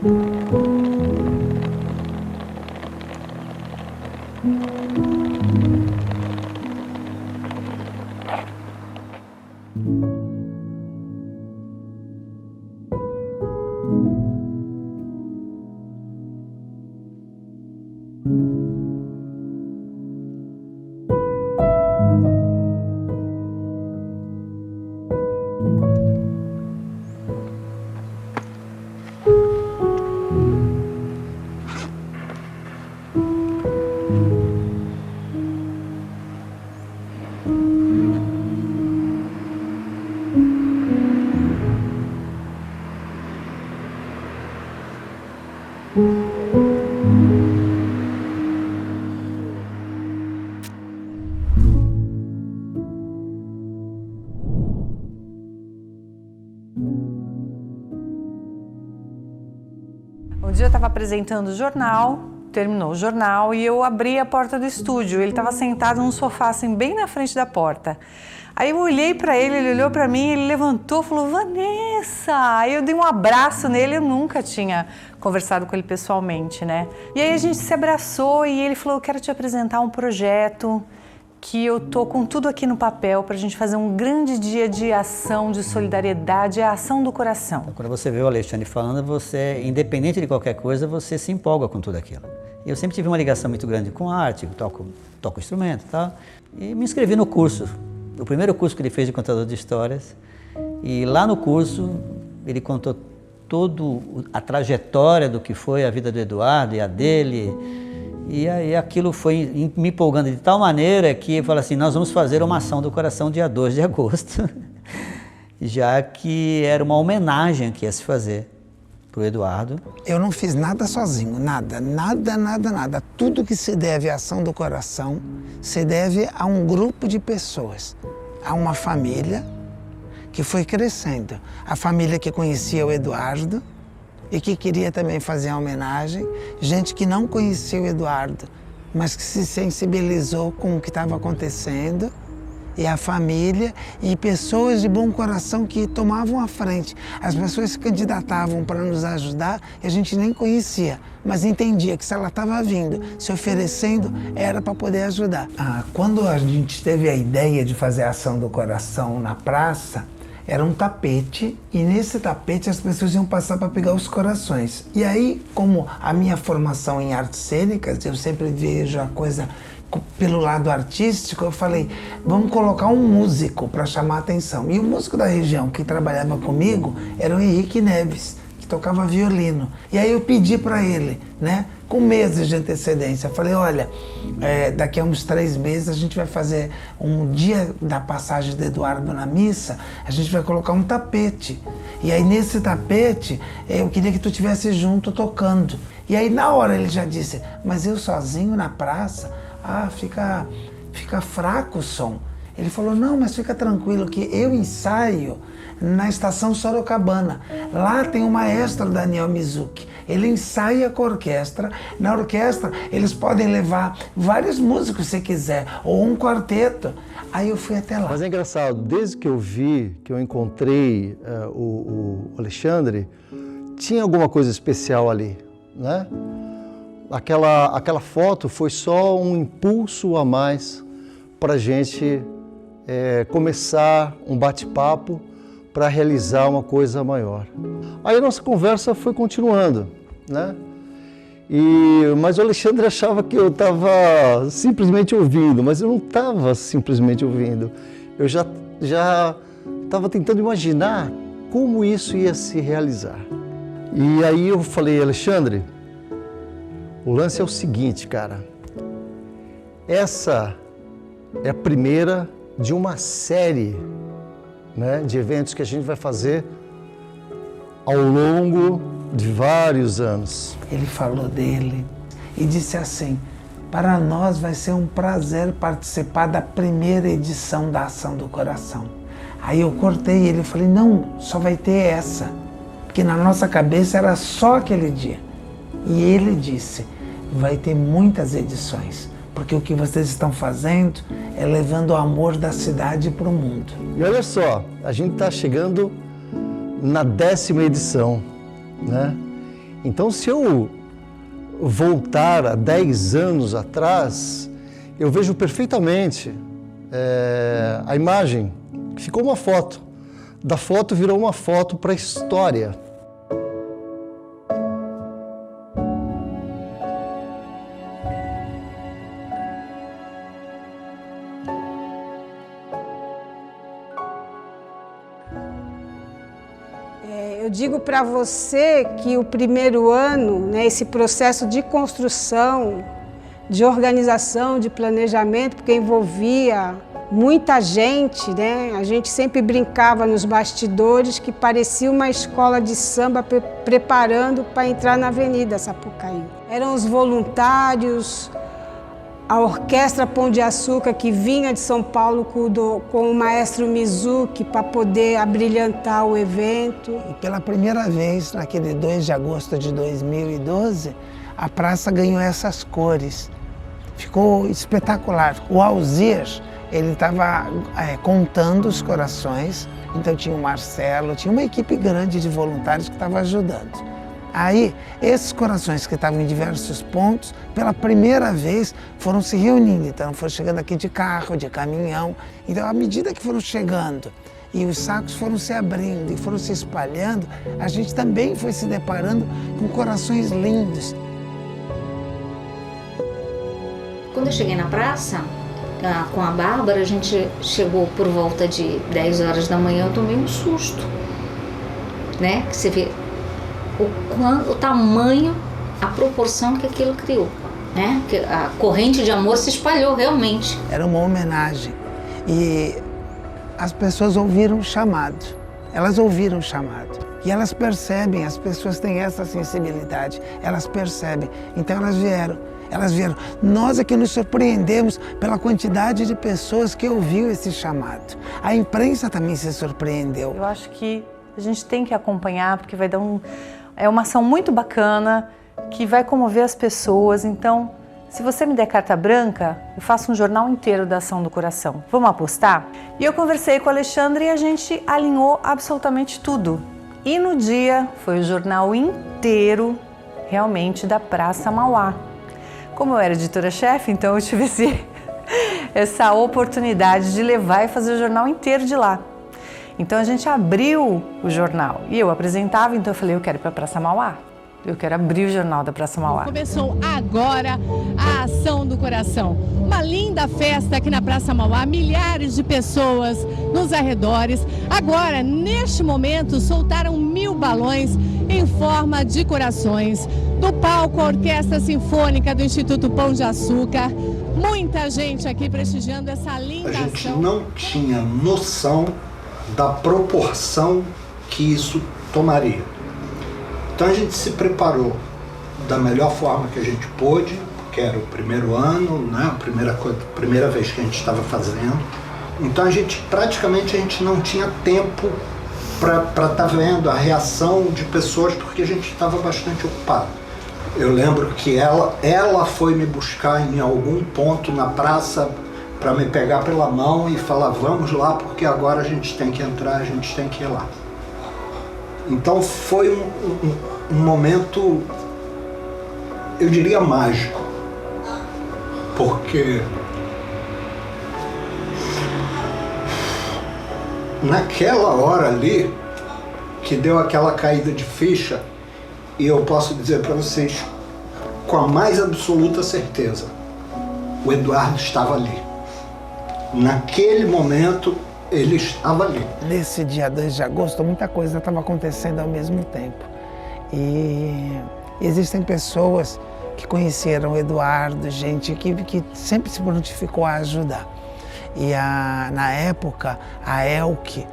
Um dia eu estava apresentando o jornal, terminou o jornal e eu abri a porta do estúdio. Ele estava sentado num sofá, assim, bem na frente da porta. Aí eu olhei para ele, ele olhou para mim, ele levantou e falou: Vanessa! Aí eu dei um abraço nele, eu nunca tinha conversado com ele pessoalmente, né? E aí a gente se abraçou e ele falou: eu quero te apresentar um projeto que eu tô com tudo aqui no papel para a gente fazer um grande dia de ação, de solidariedade, é a ação do coração. Quando você vê o Alexandre falando, você, independente de qualquer coisa, você se empolga com tudo aquilo. Eu sempre tive uma ligação muito grande com a arte, eu toco instrumento e tal, e me inscrevi no curso, o primeiro curso que ele fez de contador de histórias, e lá no curso ele contou toda a trajetória do que foi a vida do Eduardo e a dele. E aí aquilo foi me empolgando de tal maneira que eu falei assim: nós vamos fazer uma ação do coração dia 2 de agosto, já que era uma homenagem que ia se fazer para o Eduardo. Eu não fiz nada sozinho, nada. Tudo que se deve à ação do coração se deve a um grupo de pessoas, a uma família que foi crescendo, a família que conhecia o Eduardo e que queria também fazer a homenagem, gente que não conhecia o Eduardo, mas que se sensibilizou com o que estava acontecendo, e a família e pessoas de bom coração que tomavam a frente. As pessoas se candidatavam para nos ajudar e a gente nem conhecia, mas entendia que se ela estava vindo, se oferecendo, era para poder ajudar. Quando a gente teve a ideia de fazer a ação do coração na praça, era um tapete, e nesse tapete as pessoas iam passar para pegar os corações. E aí, como a minha formação em artes cênicas, eu sempre vejo a coisa pelo lado artístico, eu falei: vamos colocar um músico para chamar a atenção. E o músico da região que trabalhava comigo era o Henrique Neves, que tocava violino. E aí eu pedi para ele, né, com meses de antecedência, eu falei: olha, daqui a uns 3 meses a gente vai fazer um dia da passagem do Eduardo na missa, a gente vai colocar um tapete. E aí nesse tapete eu queria que tu estivesse junto tocando. E aí na hora ele já disse: mas eu sozinho na praça? Fica fraco o som. Ele falou: não, mas fica tranquilo que eu ensaio na estação Sorocabana. Lá tem o maestro Daniel Mizuki. Ele ensaia com a orquestra. Na orquestra eles podem levar vários músicos se quiser, ou um quarteto. Aí eu fui até lá. Mas é engraçado, desde que eu encontrei o Alexandre, tinha alguma coisa especial ali, né? Aquela foto foi só um impulso a mais para a gente começar um bate-papo para realizar uma coisa maior. Aí a nossa conversa foi continuando, né? Mas o Alexandre achava que eu estava simplesmente ouvindo, mas eu não estava simplesmente ouvindo. Eu já estava tentando imaginar como isso ia se realizar. E aí eu falei: Alexandre, o lance é o seguinte, cara, essa é a primeira de uma série, né, de eventos que a gente vai fazer ao longo de vários anos. Ele falou dele e disse assim: para nós vai ser um prazer participar da primeira edição da Ação do Coração. Aí eu cortei ele e falei: não, só vai ter essa, porque na nossa cabeça era só aquele dia. E ele disse: vai ter muitas edições, porque o que vocês estão fazendo é levando o amor da cidade para o mundo. E olha só, a gente está chegando na 10ª edição, né? Então, se eu voltar a 10 anos atrás, eu vejo perfeitamente a imagem, ficou uma foto. Da foto virou uma foto para a história. Eu digo para você que o primeiro ano, né, esse processo de construção, de organização, de planejamento, porque envolvia muita gente, né? A gente sempre brincava nos bastidores que parecia uma escola de samba preparando para entrar na Avenida Sapucaí. Eram os voluntários, a Orquestra Pão de Açúcar, que vinha de São Paulo com o maestro Mizuki para poder abrilhantar o evento. E pela primeira vez, naquele 2 de agosto de 2012, a praça ganhou essas cores. Ficou espetacular. O Alzir, ele estava contando os corações, então tinha o Marcelo, tinha uma equipe grande de voluntários que estava ajudando. Aí, esses corações que estavam em diversos pontos, pela primeira vez foram se reunindo, então foram chegando aqui de carro, de caminhão. Então, à medida que foram chegando e os sacos foram se abrindo e foram se espalhando, a gente também foi se deparando com corações lindos. Quando eu cheguei na praça, com a Bárbara, a gente chegou por volta de 10 horas da manhã, eu tomei um susto, né? Que você vê o tamanho, a proporção que aquilo criou, né? Que a corrente de amor se espalhou realmente. Era uma homenagem e as pessoas ouviram o chamado, elas ouviram o chamado e elas percebem, as pessoas têm essa sensibilidade, elas percebem, então elas vieram. Nós é que nos surpreendemos pela quantidade de pessoas que ouviu esse chamado. A imprensa também se surpreendeu. Eu acho que a gente tem que acompanhar, porque vai dar é uma ação muito bacana, que vai comover as pessoas. Então, se você me der carta branca, eu faço um jornal inteiro da Ação do Coração. Vamos apostar? E eu conversei com o Alexandre e a gente alinhou absolutamente tudo. E no dia, foi o jornal inteiro, realmente, da Praça Mauá. Como eu era editora-chefe, então eu tive essa oportunidade de levar e fazer o jornal inteiro de lá. Então a gente abriu o jornal e eu apresentava, então eu falei, eu quero ir para a Praça Mauá. Eu quero abrir o jornal da Praça Mauá. Começou agora a Ação do Coração. Uma linda festa aqui na Praça Mauá, milhares de pessoas nos arredores. Agora, neste momento, soltaram 1000 balões em forma de corações. Do palco, a Orquestra Sinfônica do Instituto Pão de Açúcar. Muita gente aqui prestigiando essa linda ação. A gente não tinha noção da proporção que isso tomaria. Então a gente se preparou da melhor forma que a gente pôde, porque era o primeiro ano, né? A primeira vez que a gente estava fazendo. Então praticamente a gente não tinha tempo para estar vendo a reação de pessoas, porque a gente estava bastante ocupado. Eu lembro que ela foi me buscar em algum ponto na praça para me pegar pela mão e falar, vamos lá, porque agora a gente tem que entrar, a gente tem que ir lá. Então foi um momento, eu diria, mágico, porque naquela hora ali, que deu aquela caída de ficha, e eu posso dizer para vocês, com a mais absoluta certeza, o Eduardo estava ali. Naquele momento, ele estava ali. Nesse dia 2 de agosto, muita coisa estava acontecendo ao mesmo tempo. E existem pessoas que conheceram o Eduardo, gente que sempre se prontificou a ajudar. E na época, a Elke,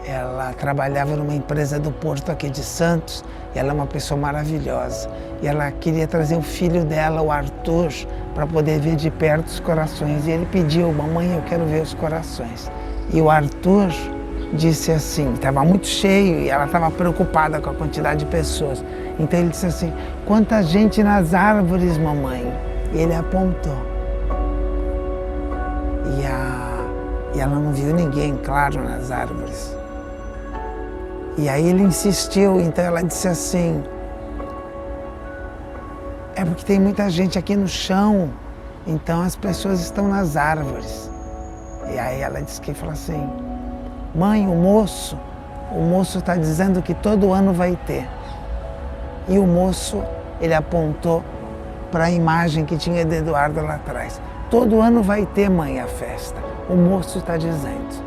ela trabalhava numa empresa do Porto aqui de Santos, e ela é uma pessoa maravilhosa. E ela queria trazer o filho dela, o Arthur, para poder ver de perto os corações. E ele pediu, mamãe, eu quero ver os corações. E o Arthur disse assim, estava muito cheio e ela estava preocupada com a quantidade de pessoas. Então ele disse assim, quanta gente nas árvores, mamãe. E ele apontou. E ela não viu ninguém, claro, nas árvores. E aí ele insistiu, então ela disse assim, É porque tem muita gente aqui no chão, então as pessoas estão nas árvores. E aí ela disse que falou assim, mãe, o moço está dizendo que todo ano vai ter. E o moço, ele apontou para a imagem que tinha de Eduardo lá atrás. Todo ano vai ter, mãe, a festa. O moço está dizendo.